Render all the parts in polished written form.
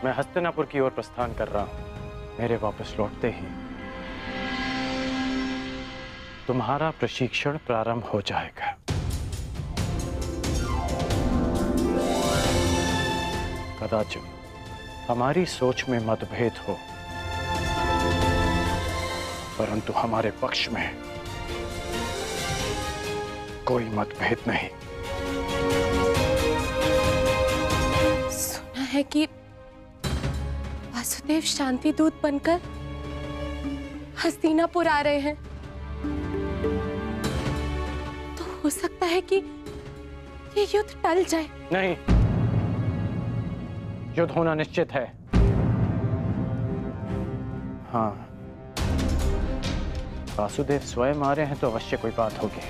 मैं हस्तिनापुर की ओर प्रस्थान कर रहा हूं। मेरे वापस लौटते ही तुम्हारा प्रशिक्षण प्रारंभ हो जाएगा। कदाचित हमारी सोच में मतभेद हो, परंतु हमारे पक्ष में कोई मतभेद नहीं। सुना है कि वासुदेव शांति दूत बनकर हस्तिनापुर आ रहे हैं, तो हो सकता है कि ये युद्ध टल जाए। नहीं, युद्ध होना निश्चित है। हाँ, वासुदेव स्वयं आ रहे हैं तो अवश्य कोई बात होगी।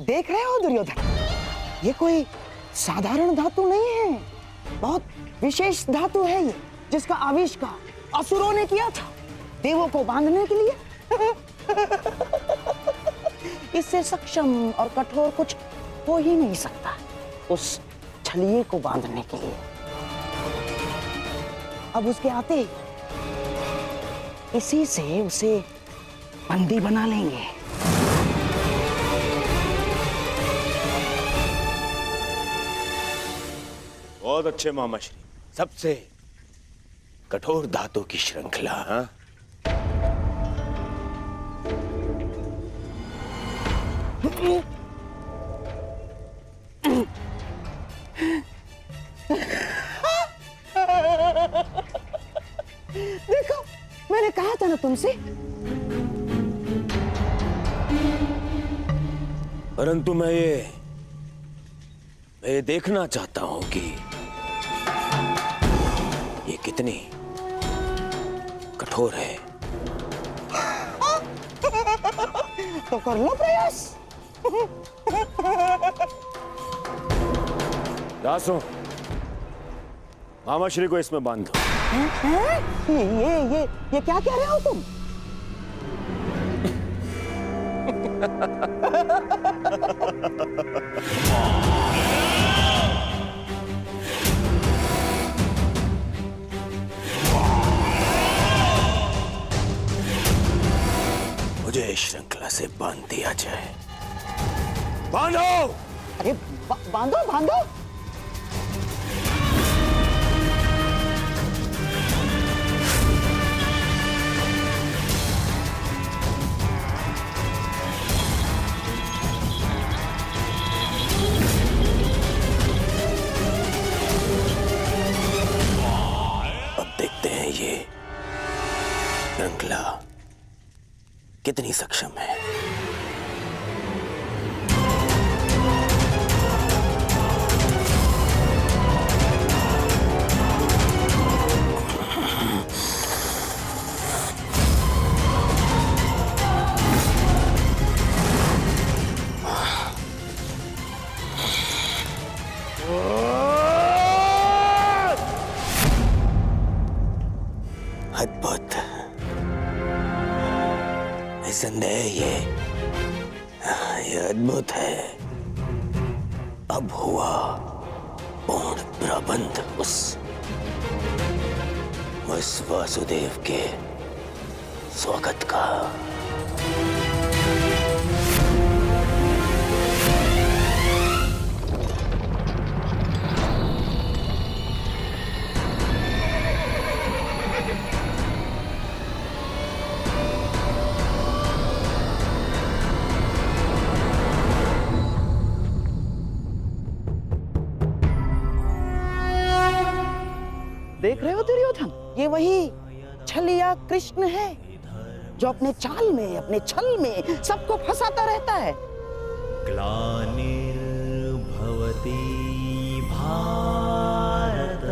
देख रहे हो दुर्योधन, ये कोई साधारण धातु नहीं है, बहुत विशेष धातु है ये, जिसका आविष्कार असुरों ने किया था देवों को बांधने के लिए। इससे सक्षम और कठोर कुछ हो ही नहीं सकता उस छलिए को बांधने के लिए। अब उसके आते ही इसी से उसे बंदी बना लेंगे। बहुत अच्छे मामाश्री, सबसे कठोर धातु की श्रृंखला। हाँ? देखो, मैंने कहा था ना तुमसे। परंतु मैं ये देखना चाहता हूं कि ये कितनी कठोर है। तो कर लो प्रयास। दासों, मामाश्री को इसमें बांध दो। ये क्या कह रहे हो तुम? मुझे श्रृंखला से बांध दिया जाए। बांधो! अरे बांधो बांधो। अब देखते हैं ये श्रृंखला कितनी सक्षम है। अद्भुत, निसंदेह ये अद्भुत है। अब हुआ पूर्ण प्रबंध उस वासुदेव के स्वागत का। देख रहे हो दुर्योधन, ये वही छलिया कृष्ण है जो अपने चाल में, अपने छल में सबको फंसाता रहता है। ग्लानिर्भवति भारत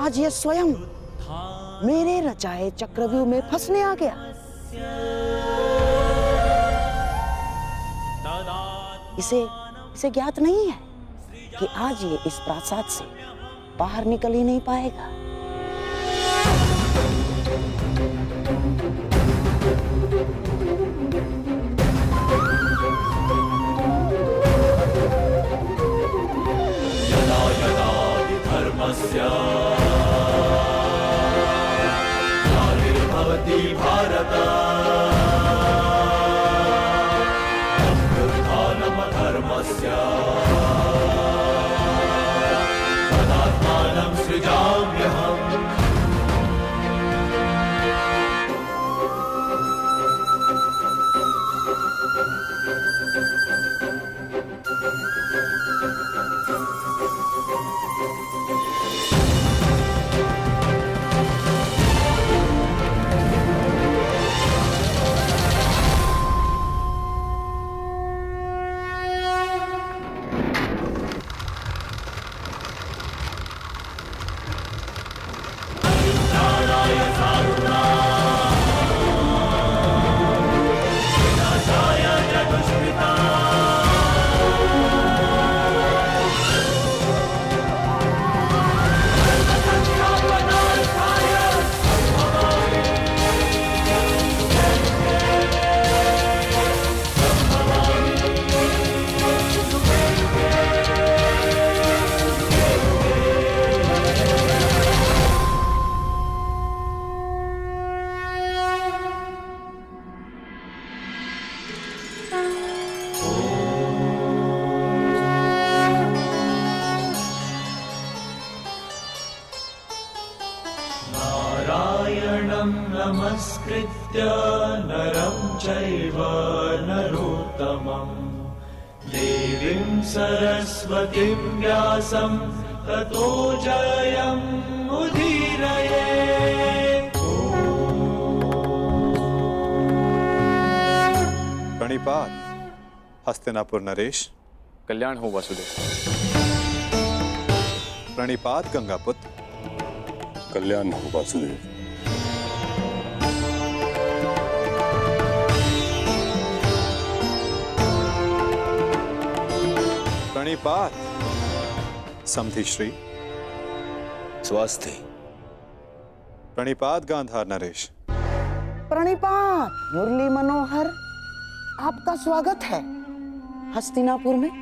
आज ये स्वयं मेरे रचाए चक्रव्यूह में फंसने आ गया। इसे ज्ञात नहीं है कि आज ये इस प्रासाद से बाहर निकल ही नहीं पाएगा। यदा यदा धर्मस्य ग्लानिर्भवति भारत अभ्युत्थानमधर्मस्य तदात्मानं सृजाम्यहम्। नारायणं नमस्कृत्य नरं चैव नरोत्तमं देवीं सरस्वतीं व्यासं ततो जयमुदीरयेत्। प्रणिपात हस्तिनापुर नरेश। कल्याण हो वासुदेव। प्रणिपात गंगापुत्र। कल्याण हो वासुदेव। प्रणिपात समधि श्री। स्वास्थ्य। प्रणिपात गांधार नरेश। प्रणिपात मुरली मनोहर, आपका स्वागत है हस्तिनापुर में।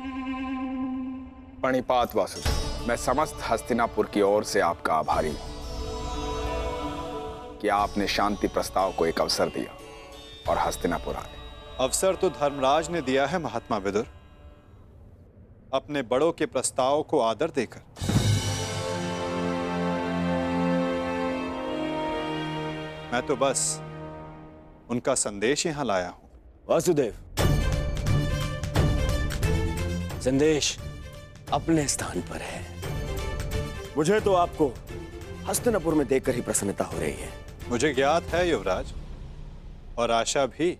प्रणिपात वासुदेव, मैं समस्त हस्तिनापुर की ओर से आपका आभारी हूं कि आपने शांति प्रस्ताव को एक अवसर दिया और हस्तिनापुर आए। अवसर तो धर्मराज ने दिया है महात्मा विदुर, अपने बड़ों के प्रस्ताव को आदर देकर। मैं तो बस उनका संदेश यहां लाया हूं। वासुदेव, संदेश अपने स्थान पर है। मुझे तो आपको हस्तिनापुर में देखकर ही प्रसन्नता हो रही है। मुझे ज्ञात है युवराज, और आशा भी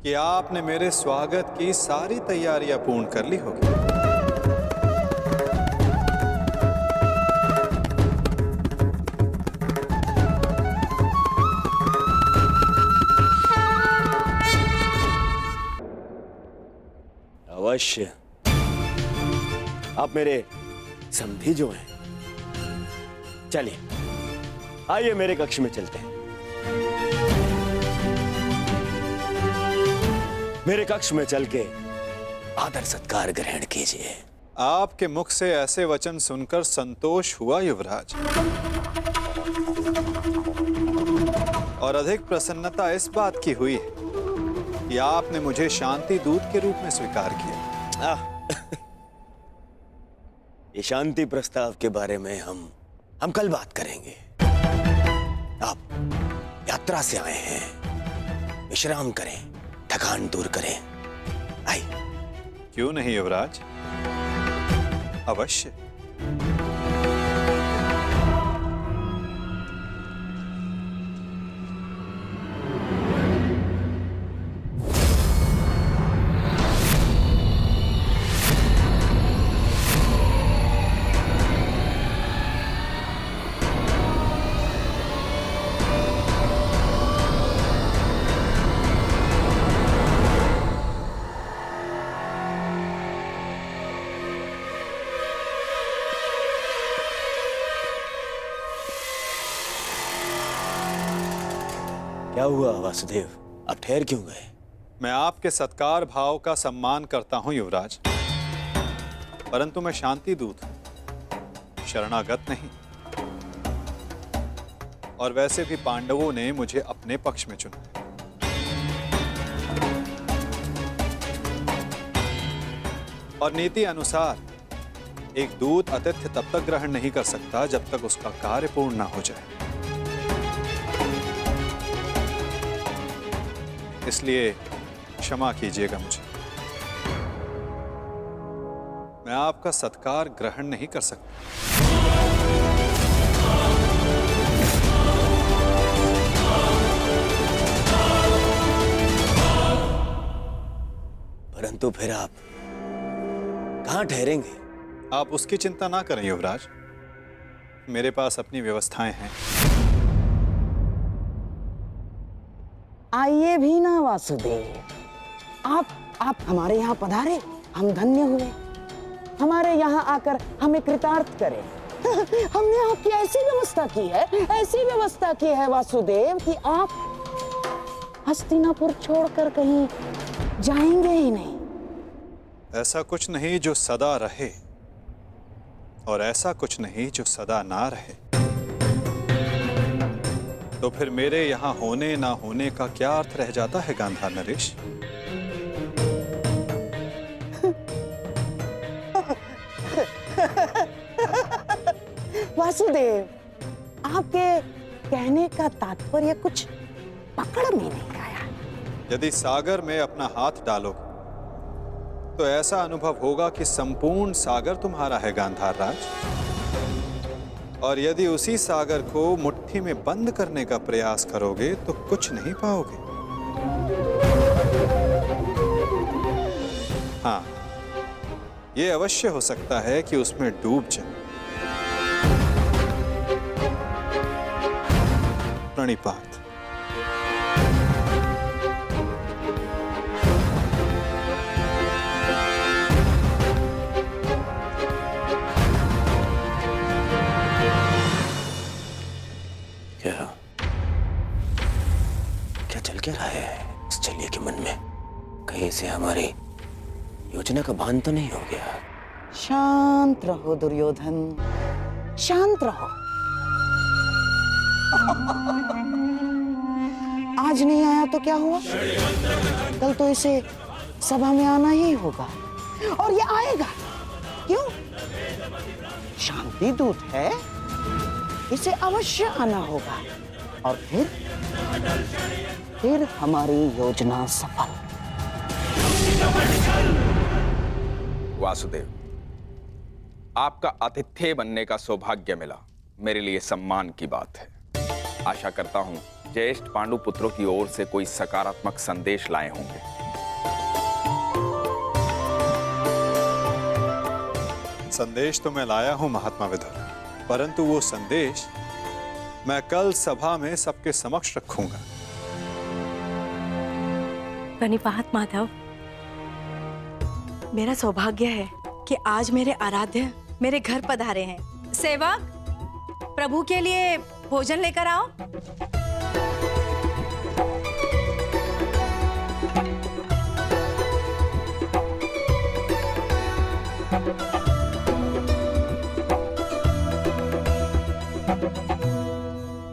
कि आपने मेरे स्वागत की सारी तैयारियां पूर्ण कर ली होगी। अवश्य। आप मेरे समधी जो हैं। चलिए, आइए मेरे कक्ष में चलते हैं। मेरे कक्ष में चल के आदर सत्कार ग्रहण कीजिए। आपके मुख से ऐसे वचन सुनकर संतोष हुआ युवराज, और अधिक प्रसन्नता इस बात की हुई है कि आपने मुझे शांति दूत के रूप में स्वीकार किया। ये शांति प्रस्ताव के बारे में हम कल बात करेंगे। आप यात्रा से आए हैं, विश्राम करें, थकान दूर करें। आइए। क्यों नहीं युवराज, अवश्य। क्या हुआ वासुदेव, आप ठहर क्यों गए? मैं आपके सत्कार भाव का सम्मान करता हूं युवराज, परंतु मैं शांति दूत हूं, शरणागत नहीं। और वैसे भी पांडवों ने मुझे अपने पक्ष में चुना है। और नीति अनुसार एक दूत आतिथ्य तब तक ग्रहण नहीं कर सकता जब तक उसका कार्य पूर्ण ना हो जाए। इसलिए क्षमा कीजिएगा मुझे, मैं आपका सत्कार ग्रहण नहीं कर सकता। परंतु फिर आप कहां ठहरेंगे? आप उसकी चिंता ना करें युवराज, मेरे पास अपनी व्यवस्थाएं हैं। आइए भी ना वासुदेव, आप हमारे यहाँ पधारे, हम धन्य हुए। हमारे यहाँ आकर हमें कृतार्थ करें। हमने आपकी ऐसी व्यवस्था की है वासुदेव कि आप हस्तिनापुर छोड़कर कहीं जाएंगे ही नहीं। ऐसा कुछ नहीं जो सदा रहे, और ऐसा कुछ नहीं जो सदा ना रहे। तो फिर मेरे यहाँ होने ना होने का क्या अर्थ रह जाता है गांधार नरेश? वासुदेव, आपके कहने का तात्पर्य कुछ पकड़ में नहीं आया। यदि सागर में अपना हाथ डालोगे तो ऐसा अनुभव होगा कि संपूर्ण सागर तुम्हारा है गांधार राज। और यदि उसी सागर को मुट्ठी में बंद करने का प्रयास करोगे तो कुछ नहीं पाओगे। हाँ, यह अवश्य हो सकता है कि उसमें डूब जाए। प्रणिपात। क्या चल क्या रहा है इस चलिए के मन में? कहीं से हमारी योजना का भान तो नहीं हो गया? शांत रहो दुर्योधन, शांत रहो। आज नहीं आया तो क्या हुआ, कल तो इसे सभा में आना ही होगा, और ये आएगा। क्यों? शांति दूत है, इसे अवश्य आना होगा, और फिर हमारी योजना सफल। वासुदेव, आपका आतिथ्य बनने का सौभाग्य मिला, मेरे लिए सम्मान की बात है। आशा करता हूं ज्येष्ठ पांडु पुत्रों की ओर से कोई सकारात्मक संदेश लाए होंगे। संदेश तो मैं लाया हूं महात्मा विदुर, परंतु वो संदेश मैं कल सभा में सबके समक्ष रखूंगा। प्रणिपात माधव, मेरा सौभाग्य है कि आज मेरे आराध्य मेरे घर पधारे हैं। सेवक, प्रभु के लिए भोजन लेकर आओ।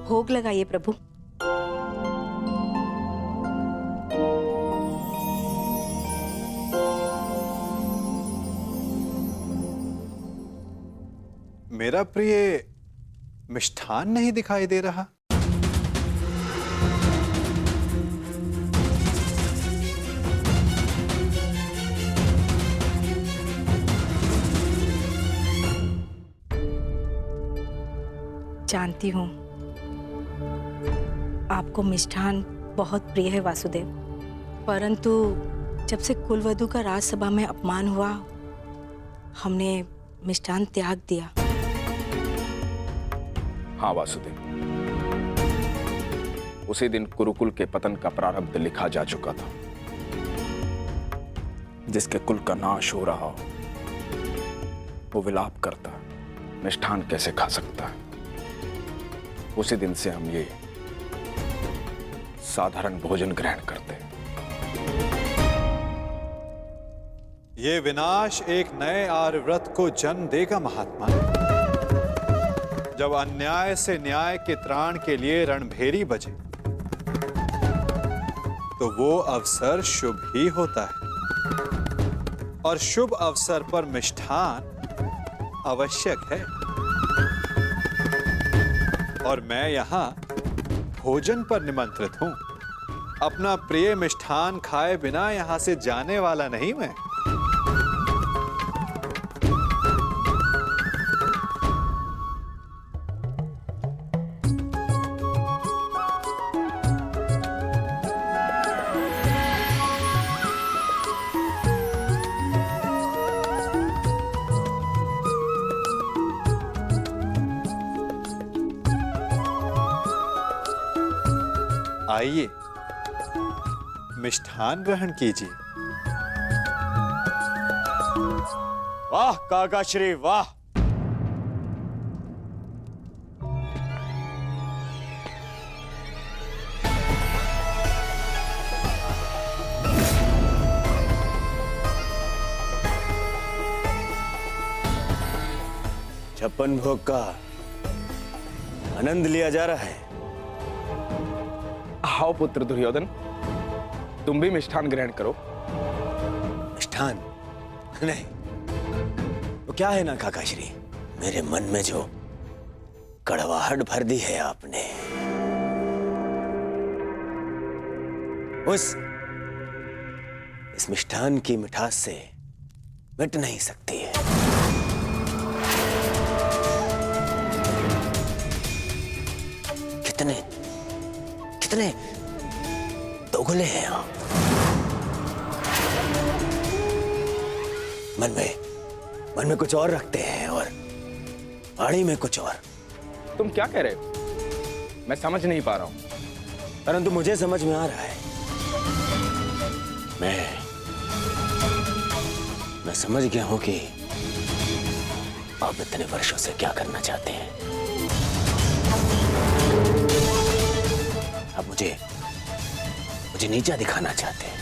भोग लगाइए प्रभु। मेरा प्रिय मिष्ठान नहीं दिखाई दे रहा। जानती हूँ आपको मिष्ठान बहुत प्रिय है वासुदेव, परंतु जब से कुलवधू का राजसभा में अपमान हुआ, हमने मिष्ठान त्याग दिया। हाँ वासुदेव, उसी दिन कुरुकुल के पतन का प्रारब्ध लिखा जा चुका था। जिसके कुल का नाश हो रहा हो वो विलाप करता, मिष्ठान कैसे खा सकता है? उसी दिन से हम ये साधारण भोजन ग्रहण करते। ये विनाश एक नए आर्यव्रत को जन्म देगा महात्मा। जब अन्याय से न्याय के त्राण के लिए रणभेरी बजे तो वो अवसर शुभ ही होता है, और शुभ अवसर पर मिष्ठान आवश्यक है। और मैं यहां भोजन पर निमंत्रित हूं। अपना प्रिय मिष्ठान खाए बिना यहां से जाने वाला नहीं मैं। आइए, मिष्ठान ग्रहण कीजिए। वाह काका श्री वाह। छप्पन भोग का आनंद लिया जा रहा है। आओ पुत्र दुर्योधन, तुम भी मिष्ठान ग्रहण करो। मिष्ठान नहीं तो क्या है ना काका श्री, मेरे मन में जो कड़वाहट भर दी है आपने, इस मिष्ठान की मिठास से मिट नहीं सकती है। कितने कितने दोगले हैं आप। मन में कुछ और रखते हैं और वाणी में कुछ और। तुम क्या कह रहे हो? मैं समझ नहीं पा रहा हूं। परंतु मुझे समझ में आ रहा है। मैं समझ गया हूं कि आप इतने वर्षों से क्या करना चाहते हैं। आप मुझे नीचा दिखाना चाहते हैं।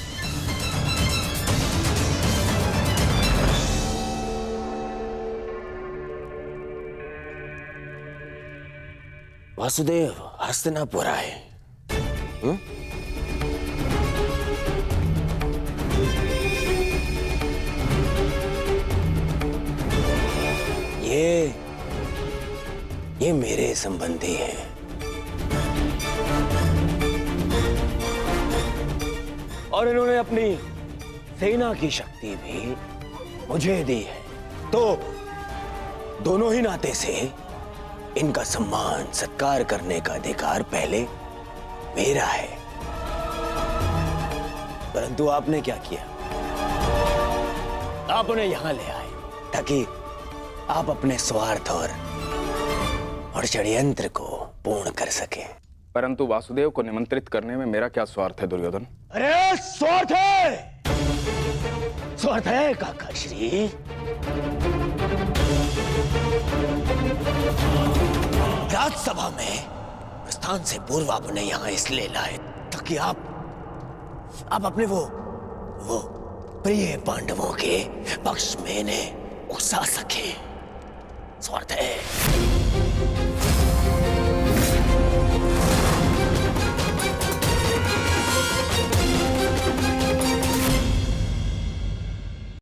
वासुदेव हस्तिनापुर आए। ये मेरे संबंधी हैं। और इन्होंने अपनी सेना की शक्ति भी मुझे दी है, तो दोनों ही नाते से इनका सम्मान सत्कार करने का अधिकार पहले मेरा है। परंतु आपने क्या किया? आप उन्हें यहां ले आए ताकि आप अपने स्वार्थ और षड्यंत्र को पूर्ण कर सके। परंतु वासुदेव को निमंत्रित करने में मेरा क्या स्वार्थ है दुर्योधन? अरे स्वार्थ है काका श्री। राजसभा में प्रस्थान से पूर्व आपने यहां इसलिए लाए ताकि आप अपने वो प्रिय पांडवों के पक्ष में इन्हें उकसा सके। स्वार्थ है।